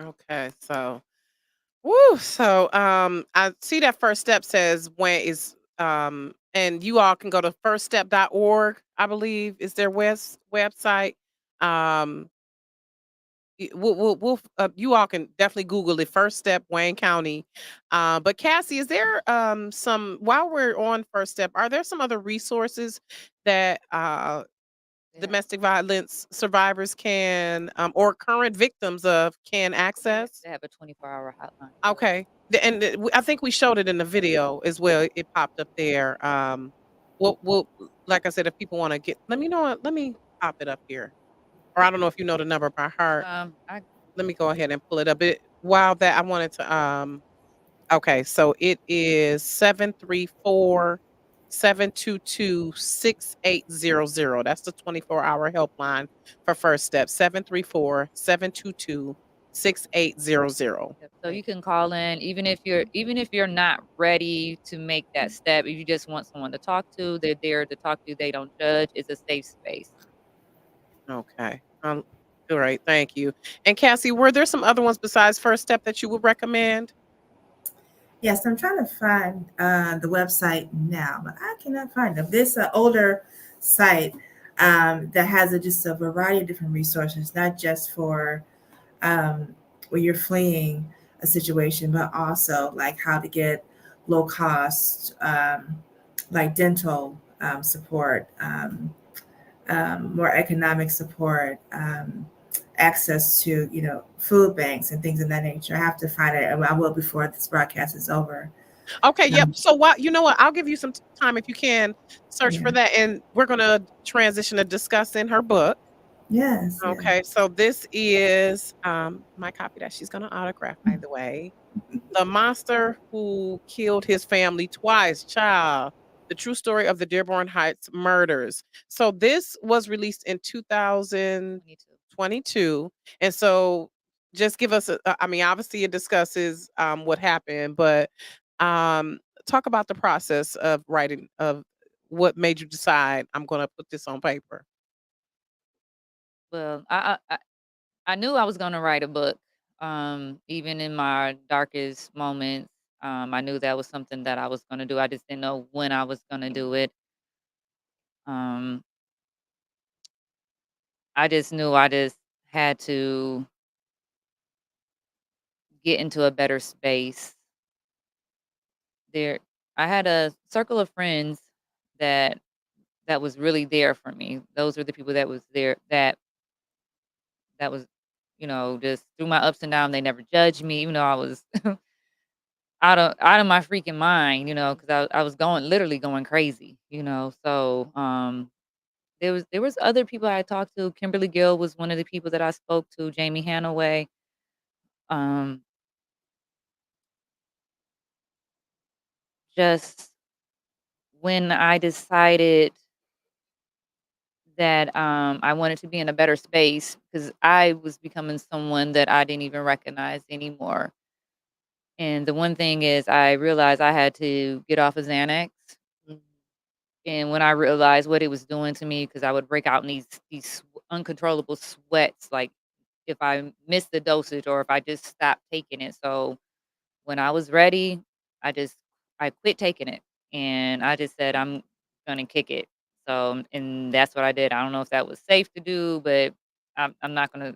Okay, so woo, so I see that First Step says when is and you all can go to firststep.org, I believe is their website. Um you all can definitely Google it. First Step, Wayne County. But Cassie, is there some while we're on First Step, are there some other resources that There, domestic violence survivors can or current victims of can access? they have a 24-hour hotline. Okay. I think we showed it in the video as well. It popped up there. We'll like I said, if people want to get, let me know. Let me pop it up here. Or I don't know if you know the number by heart. I Let me go ahead and pull it up. While that I wanted to okay, so it is 734-722-6800. That's the 24-hour helpline for First Step. 734-722-6800. So you can call in even if you're not ready to make that step. If you just want someone to talk to, they're there to talk to. They don't judge. It's a safe space. Okay. All right, thank you. And Cassie, were there some other ones besides First Step that you would recommend? Yes, I'm trying to find the website now, but I cannot find them. This older site that has just a variety of different resources, not just for when you're fleeing a situation, but also like how to get low cost, like dental support, more economic support, access to food banks and things of that nature. I have to find it. I will before this broadcast is over. Okay, yep. Um, So what you know what? I'll give you some time if you can search yeah. for that, and we're gonna transition to discussing her book. Yes. Yeah. Okay, so this is my copy that she's gonna autograph, by the way. The monster who killed his family twice, child. The true story of the Dearborn Heights murders. So this was released in 2022. And so just give us I mean, obviously it discusses what happened, but um talk about the process of writing of what made you decide I'm gonna put this on paper. Well, I knew I was gonna write a book. Even in my darkest moments, I knew that was something that I was gonna do. I just didn't know when I was gonna do it. Um, I just knew I just had to get into a better space. There, I had a circle of friends that was really there for me. Those were the people that was there that was just through my ups and downs, they never judged me, even though I was out of my freaking mind, because I was literally going crazy, So there was other people I talked to. Kimberly Gill was one of the people that I spoke to. Jamie Hanaway. Um, just when I decided that I wanted to be in a better space because I was becoming someone that I didn't even recognize anymore. And the one thing is, I realized I had to get off of Xanax. Mm. And when I realized what it was doing to me, because I would break out in these uncontrollable sweats, like if I missed the dosage or if I just stopped taking it. So when I was ready, I just I quit taking it, and I just said I'm gonna kick it. So and that's what I did. I don't know if that was safe to do, but I'm not gonna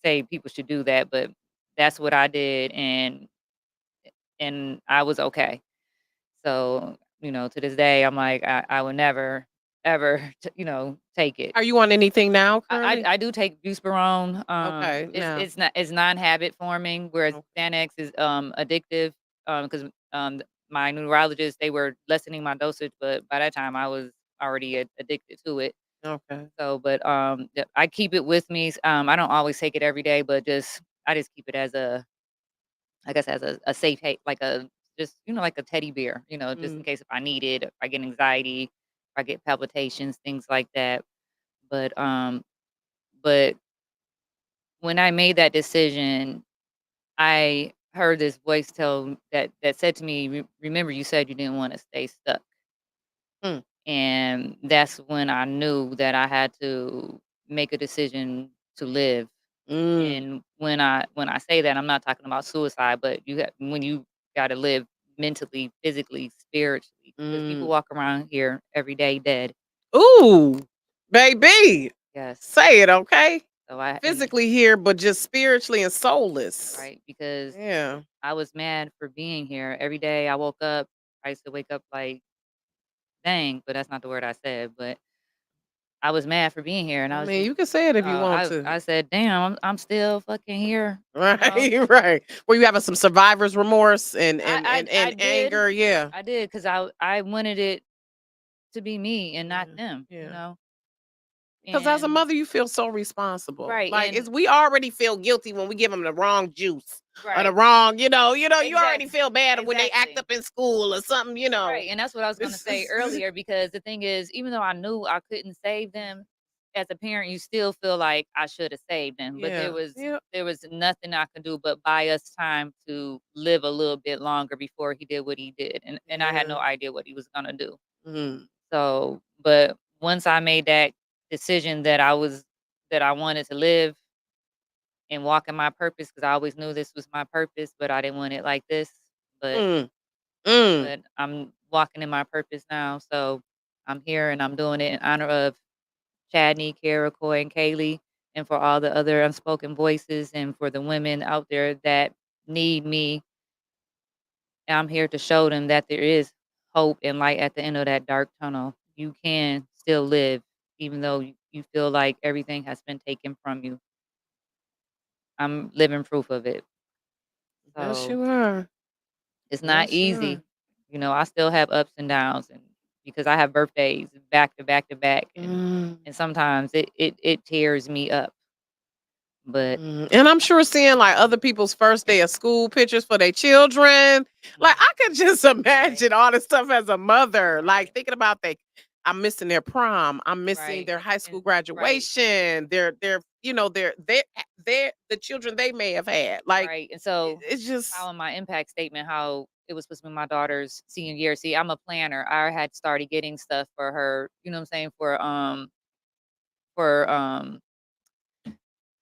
say people should do that, but that's what I did, and I was okay. So, to this day, I'm like, I would never, ever, take it. Are you on anything now I, currently? I, I do take buspirone. Okay, It's now. it's not it's non-habit forming, whereas Okay. Xanax is addictive. Because my neurologist, they were lessening my dosage, but by that time I was already addicted to it. Okay. So, but I keep it with me. I don't always take it every day, but I just keep it as I guess as a safe like a just like a teddy bear, just in Mm. case if I need it, if I get anxiety, if I get palpitations, things like that. But when I made that decision, I heard this voice that said to me, Remember, you said you didn't want to stay stuck." Mm. And that's when I knew that I had to make a decision to live. Mm. And when I say that, I'm not talking about suicide, but when you got to live mentally, physically, spiritually, because people Mm. walk around here every day dead. Ooh, baby. Yes. Say it, okay? So and Physically here, but just spiritually and soulless. right, because Yeah. I was mad for being here every day. I woke up. I used to wake up like, dang, but that's not the word I said. But I was mad for being here, and I I was mean, just, you can say it if you want to. I said, damn, I'm still fucking here. Right, right. Were you having some survivor's remorse and I did. anger? Yeah. I did because I wanted it to be me and not Yeah. them, Yeah. Because as a And mother, you feel so responsible. right, Like it's we already feel guilty when we give them the wrong juice or the right, wrong, you already exactly, feel bad when they act exactly, up in school or something. right. And that's what I was gonna This say is earlier because the thing is, even though I knew I couldn't save them, as a parent, you still feel like I should have saved them. But there yeah. was Yeah. there was nothing I could do but buy us time to live a little bit longer before he did what he did, and I had no Yeah. idea what he was gonna do. Mm. So, but once I made that decision that I wanted to live and walk in my purpose, because I always knew this was my purpose, but I didn't want it like this. But Mm. Mm. but I'm walking in my purpose now, so I'm here and I'm doing it in honor of Chadney, Kara, Coy, and Kaylee, and for all the other unspoken voices, and for the women out there that need me. I'm here to show them that there is hope and light at the end of that dark tunnel. You can still live, even though you feel like everything has been taken from you. I'm living proof of it. Yes, So you are. it's not Yes, you are. easy. I still have ups and downs, and because I have birthdays back to back to back, and Mm. sometimes it tears me up. But And I'm sure seeing like other people's first day of school pictures for their children, like I could just right, imagine all the stuff as a mother, like right, thinking about I'm missing their prom, I'm missing right, their high school and right. graduation, their the children they may have had. Like Right. And so it's just, how in my impact statement, how it was supposed to be my daughter's senior year. See, I'm a planner. I had started getting stuff for her, you know what I'm saying, for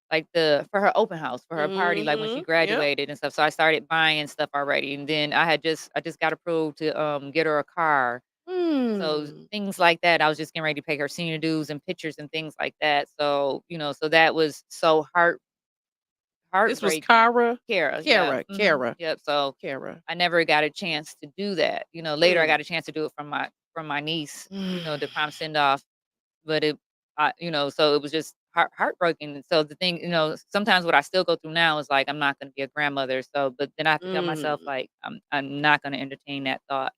like for her open house, for her party, like when she yep. graduated and stuff. So I started buying stuff already. And then I just got approved to get her a car. So Mm. things like that. I was just getting ready to pay her senior dues and pictures and things like that. So, so that was so This was heartbreaking. Kara, Kara, yeah, Kara, Kara, yep, so Kara. I never got a chance to do that, later I Mm. got a chance to do it from my niece, Mm. the prom send off, but so it was just heartbroken. And so the thing, sometimes what I still go through now is like, I'm not going to be a grandmother. So, but then I have to tell myself like, I'm not going to entertain that thought,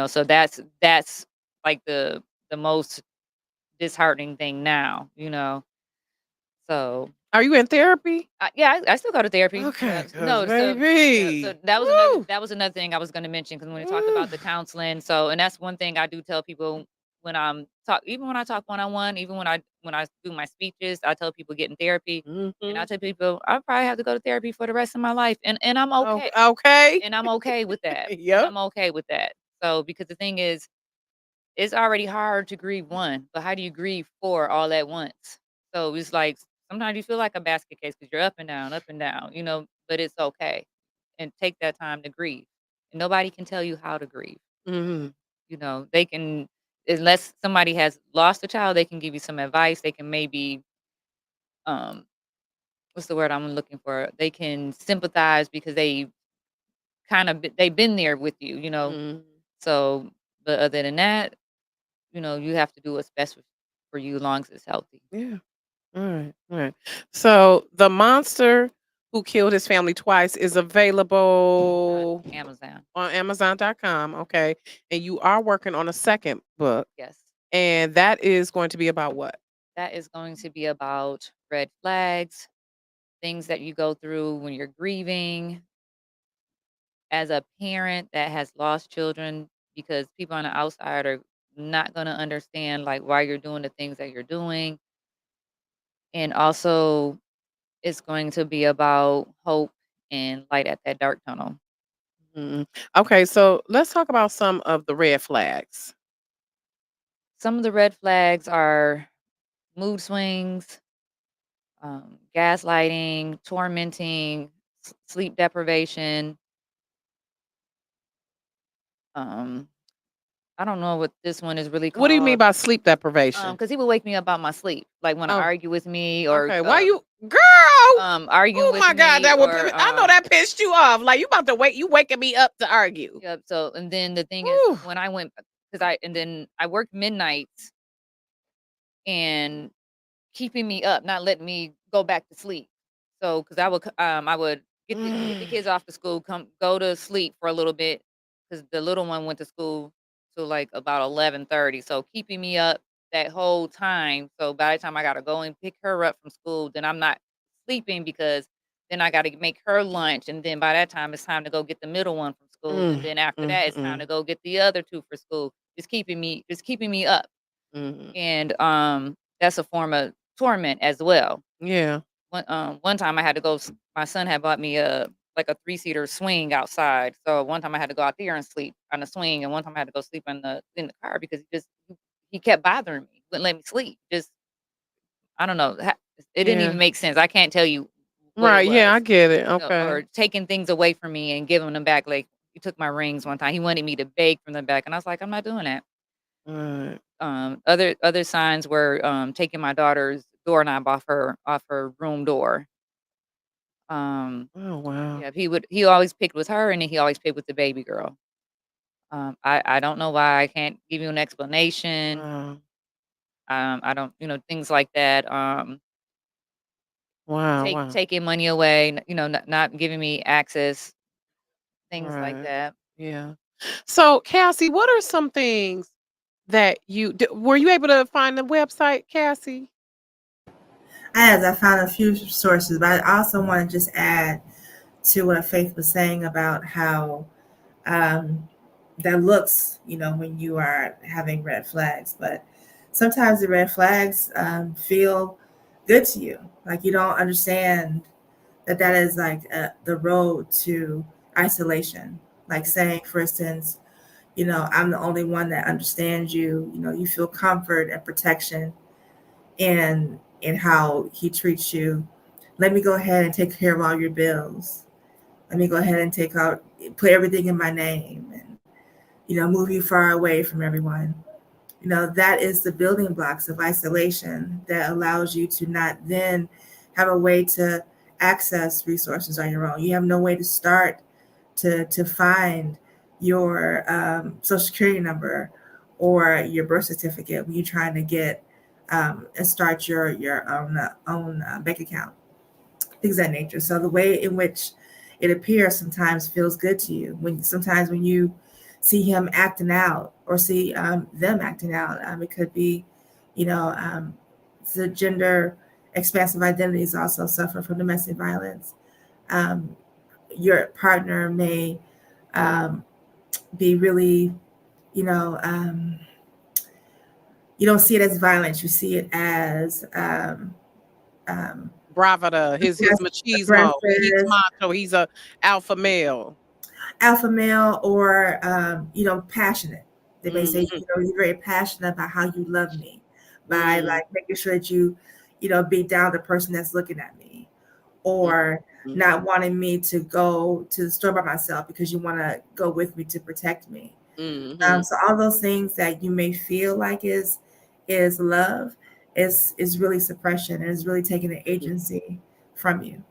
so that's like the most disheartening thing now, so Are you in therapy? yeah, I still go to therapy. Okay, No, 'cause so yeah, so baby. Woo! that was another thing I was going to mention because when we talked Woo! about the counseling, so and that's one thing I do tell people when I'm talk, even when I talk one on one, even when I do my speeches, I tell people get in therapy, and I Mhm. tell people I probably have to go to therapy for the rest of my life, and I'm Oh, okay, okay. and I'm okay with that, and Yep. I'm okay with that. So because the thing is, it's already hard to grieve one, but how do you grieve four all at once? So it's like sometimes you feel like a basket case because you're up and down, but it's okay. And take that time to grieve. And nobody can tell you how to grieve. Mhm. They can, unless somebody has lost a child, they can give you some advice. They can maybe, um, what's the word I'm looking for? They can sympathize because they've been there with you. Mhm. So, but other than that, you have to do what's best for you as long as it's healthy. Yeah. All right. All right. So, The Monster Who Killed His Family Twice is On available Amazon. on Amazon.com. Okay. And you are working on a second book. Yes. And that is going to be about what? That is going to be about red flags, things that you go through when you're grieving as a parent that has lost children because people on the outside are not going to understand like why you're doing the things that you're doing. And also it's going to be about hope and light at that dark tunnel. Mhm. Okay. So, let's talk about some of the red flags. Some of the red flags are mood swings, gaslighting, tormenting, sleep deprivation. Um, I don't know what this one is really What do you mean called. by sleep deprivation? Because he would wake me up out my sleep, like wanna Oh, argue with me or, okay. Why you girl? arguing Oh with my God, me that would or, I know that pissed you off. Like you about to wake you waking me up to argue. yep, so and then the thing is Whew. when I went because I worked midnights and keeping me up, not letting me go back to sleep. So, because I would get the kids off to school, go to sleep for a little bit, because the little one went to school till, like, about 11:30, so keeping me up that whole time, so by the time I gotta go and pick her up from school, then I'm not sleeping because then I gotta make her lunch, and then by that time, it's time to go get the middle one from school, and then after that, it's time to go get the other 2 for school. Just keeping me up, Mhm. and, that's a form of torment as well. Yeah. One time I had to go my son had bought me like a three-seater swing outside, so one time I had to go out there and sleep on the swing, and one time I had to go sleep in the car because he kept bothering me, wouldn't let me sleep, just I don't know, it didn't even Yeah. make sense, I can't tell you what it Right. Yeah, I was, get it. Okay. or taking things away from me and giving them back, like, he took my rings one time, he wanted me to beg from the back, and I was like, "I'm not doing that." Right. Other signs were, taking my daughter's doorknob off her room door. Oh wow. Yeah, he always picked with her, and then he always picked with the baby girl. I don't know why, I can't give you an explanation. Wow. I don't things like that. Wow. Wow. Taking money away, not giving me access, things like Right. that. Yeah. So, Cassie, what are some things that were you able to find the website, Cassie? As I found a few sources, but I also want to just add to what Faith was saying about how um, that looks, when you are having red flags. But sometimes the red flags feel good to you. Like you don't understand that is like the road to isolation. Like saying, for instance, I'm the only one that understands you. You feel comfort and protection in how he treats you. Let me go ahead and take care of all your bills. Let me go ahead and put everything in my name and, move you far away from everyone. That is the building blocks of isolation that allows you to not then have a way to access resources on your own. You have no way to start to find your social security number or your birth certificate when you're trying to get and start your own bank account, things of that nature. So the way in which it appears sometimes feels good to you. Sometimes when you see him acting out or see them acting out, it could be, you know, the gender expansive identities also suffer from domestic violence. Um, your partner may be really, you know, you don't see it as violence. You see it as Bravada, his machismo. He's aggressive, macho. He's a alpha male. alpha male, or passionate. They may say, Mhm. you're very passionate about how you love me, by Mm, like making sure that you beat down the person that's looking at me, mm, or mm, not wanting me to go to the store by myself because you want to go with me to protect me. mhm, So all those things that you may feel like is love is really suppression, and is really taking the mm. agency from you.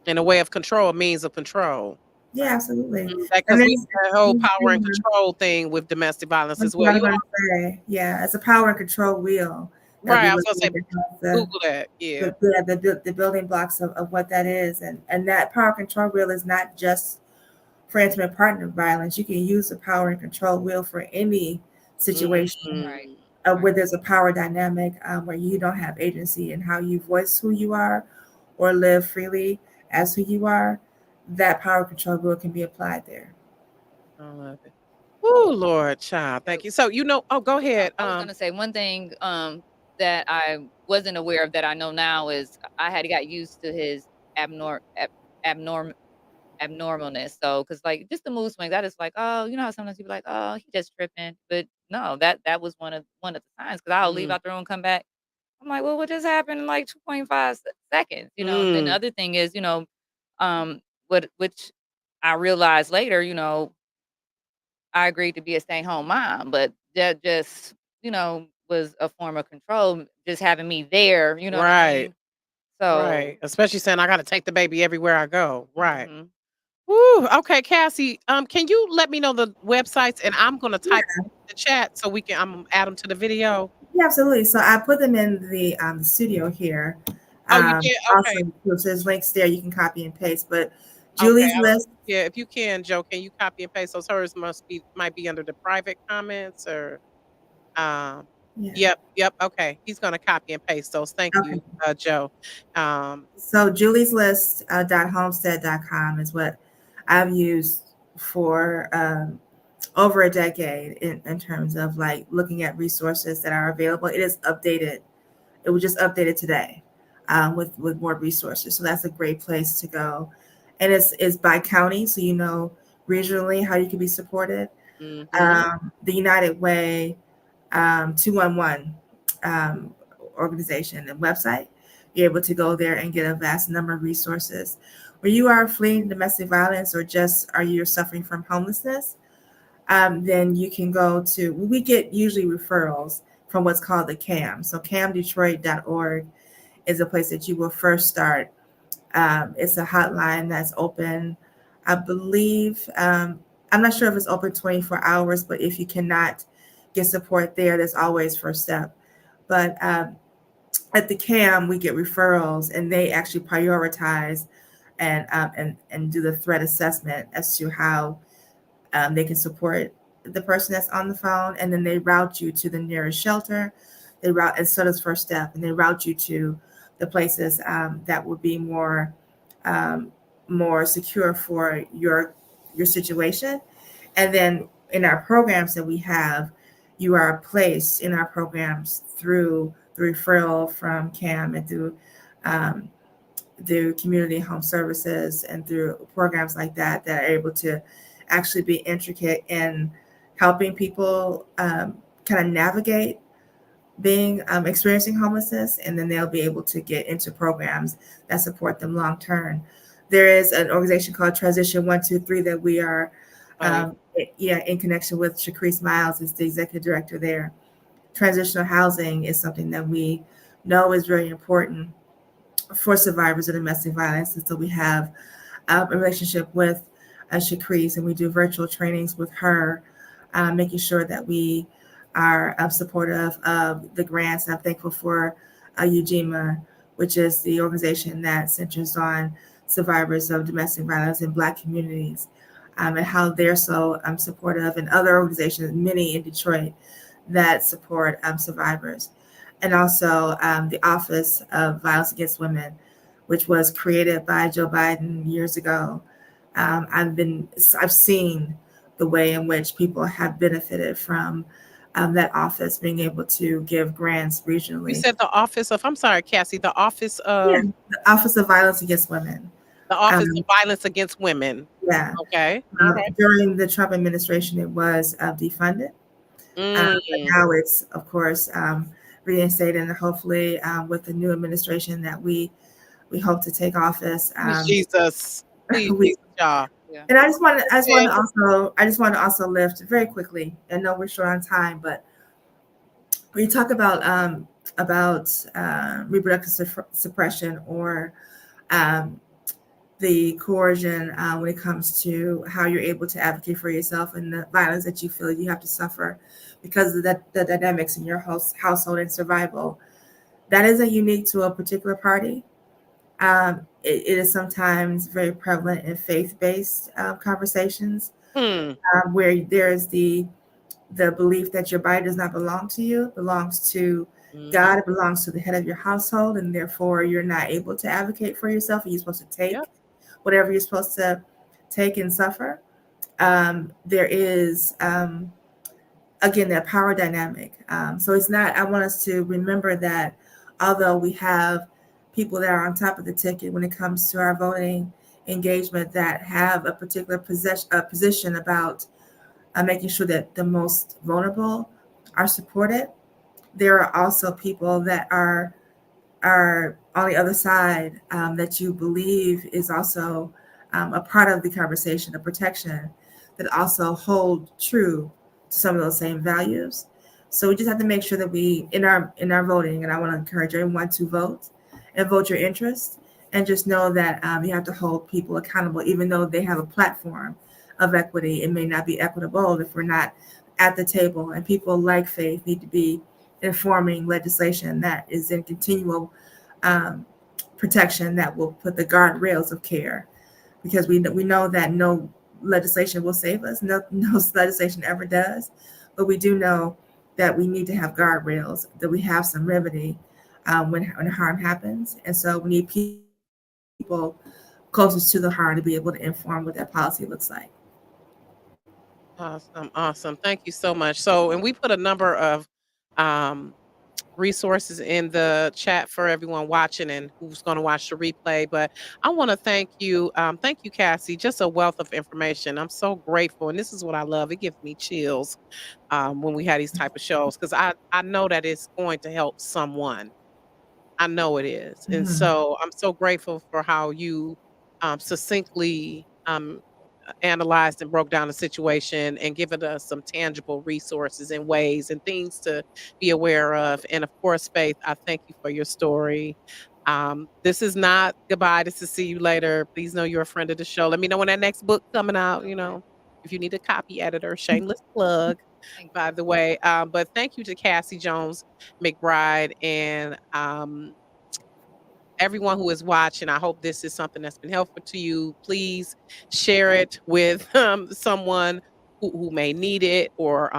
In a way of control, means of control. Yeah, absolutely. And Because then we the whole power and control thing with domestic violence that's as what well. I'm going to say. Yeah, it's a power and control wheel that Right, we I was look gonna say, at the Google that. Yeah. the building blocks of what that is, and that power control wheel is not just for intimate partner violence. You can use the power and control wheel for any situation Right. Mm, where there's a power dynamic, where you don't have agency in how you voice who you are or live freely as who you are. That power control wheel can be applied there. I love it. Oh Lord, child. Thank you. So, oh, go ahead. I was gonna say one thing that I wasn't aware of that I know now is I had got used to his abnorm ab, abnorm abnormalness. So, because like just the mood swings, I just like, oh, you know how sometimes people like, oh, he just tripping, but no, that was one of the signs. Because I'll leave Mm, out the room, come back, I'm like, well, what just happened in like 2.5 seconds, And then the mm, other thing is, um, which I realized later, I agreed to be a stay-home mom, but that just, was a form of control, just having me there, you know what I right, mean? So, right. Especially saying I gotta take the baby everywhere I go. Right. mhm. Woo, okay, Cassie. Can you let me know the websites and I'm gonna type Yeah, in the chat so we can add them to the video. yeah, absolutely. So I put them in the studio here. Oh, you did? Okay. Also, so there's links there you can copy and paste. But Okay. Julie's list, Yeah, if you can, Joe, can you copy and paste those? Hers might be under the private comments or um yeah, yep, okay. He's gonna copy and paste those. Thank okay. you, Joe. Um So Julie's list .homestead.com is what I've used for over a decade in terms of like looking at resources that are available. It is updated. It was just updated today with more resources. So that's a great place to go. And it's by county, so regionally how you can be supported. mhm. The United Way 211 um, organization and website. You're able to go there and get a vast number of resources. Where you are fleeing domestic violence or just are you suffering from homelessness, then you can go to, we get usually referrals from what's called the CAM. So camdetroit.org is a place that you will first start. It's a hotline that's open, I believe. I'm not sure if it's open 24 hours, but if you cannot get support there, there's always first step. But at the CAM, we get referrals, and they actually prioritize and do the threat assessment as to how they can support the person that's on the phone, and then they route you to the nearest shelter. They route, and so does first step, and they route you to the places that would be um, more secure for your situation. And then in our programs that we have, you are placed in our programs through the referral from CAM and um, through community home services and through programs like that are able to actually be intricate in helping people kind of navigate being experiencing homelessness, and then they'll be able to get into programs that support them long term. There is an organization called Transition 123 that we are Oh, in connection with. Shakreese Miles is the executive director there. Transitional housing is something that we know is very important for survivors of domestic violence, and so we have a relationship with Shakreese, and we do virtual trainings with her, making sure that we are supportive of the grants. I'm thankful for UGMA, which is the organization that centers on survivors of domestic violence in Black communities, and how they're so supportive, and other organizations, many in Detroit, that support survivors. And also the Office of Violence Against Women, which was created by Joe Biden years ago. I've seen the way in which people have benefited from that office being able to give grants You regionally. said the office of, I'm sorry, Cassie, the office Yeah, of the Office of Violence Against Women. the Office Um, of Violence Against Women. yeah, Okay. Okay. during the Trump administration, it was defunded. But Mm. now it's, of course, reinstated, and hopefully with the new administration that we hope to take office. Please, Jesus. Please, We, Jesus, y'all. Yeah. and Okay. I just want to also lift very quickly. I know we're short on time, but when you talk about reproductive suppression, or um, the coercion when it comes to how you're able to advocate for yourself, and the violence that you feel you have to suffer because of the dynamics in your household and survival, that isn't unique to a particular party. It is sometimes very prevalent in faith-based conversations, Hmm. where there's the belief that your body does not belong to you, it belongs to Mhm. God, it belongs to the head of your household, and therefore you're not able to advocate for yourself, and you're supposed to take Yep. whatever you're supposed to take and suffer. There is, again, that power dynamic. So it's not, I want us to remember that although we have people that are on top of the ticket when it comes to our voting engagement, that have a particular position about making sure that the most vulnerable are supported, there are also people that are on the other side, that you believe is also a part of the conversation, a protection, that also hold true to some of those same values. So we just have to make sure that we, in our voting, and I want to encourage everyone to vote and vote your interest, and just know that you have to hold people accountable, even though they have a platform of equity. It may not be equitable if we're not at the table, and people like Faith need to be informing legislation that is in continual um, protection, that will put the guardrails of care, because we know that no legislation will save us. No legislation ever does, but we do know that we need to have guardrails, that we have some remedy when harm happens, and so we need people closest to the harm to be able to inform what that policy looks like. Awesome. Awesome. Thank you so much. So, and we put a number of um resources in the chat for everyone watching and who's going to watch the replay. But I want to thank you. Thank you, Cassie. Just a wealth of information. I'm so grateful. And this is what I love. It gives me chills when we have these type of shows, because I know that it's going to help someone. I know it is. And Mhm. so I'm so grateful for how you succinctly analyzed and broke down the situation and given us some tangible resources and ways and things to be aware of. And of course, Faith, I thank you for your story. This is not goodbye. This is see you later. Please know you're a friend of the show. Let me know when that next book coming out. If you need a copy editor, shameless plug, Thank by the way. But thank you to Cassie Jones McBride and everyone who is watching. I hope this is something that's been helpful to you. Please share it with someone who may need it, or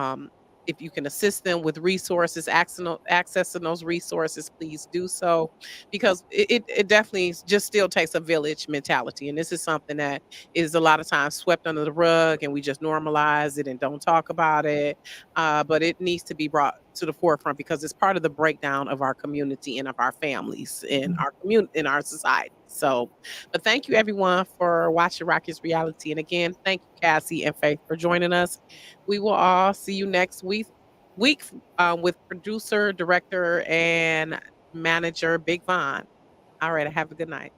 if you can assist them with resources, accessing those resources, please do so, because it definitely just still takes a village mentality. And this is something that is a lot of times swept under the rug, and we just normalize it and don't talk about it. But it needs to be brought to the forefront, because it's part of the breakdown of our community and of our families in our community, in our society. So, but thank you everyone for watching Rocky's Reality. And again, thank you, Cassie and Faith, for joining us. We will all see you next week with producer, director, and manager Big Von. All right, have a good night.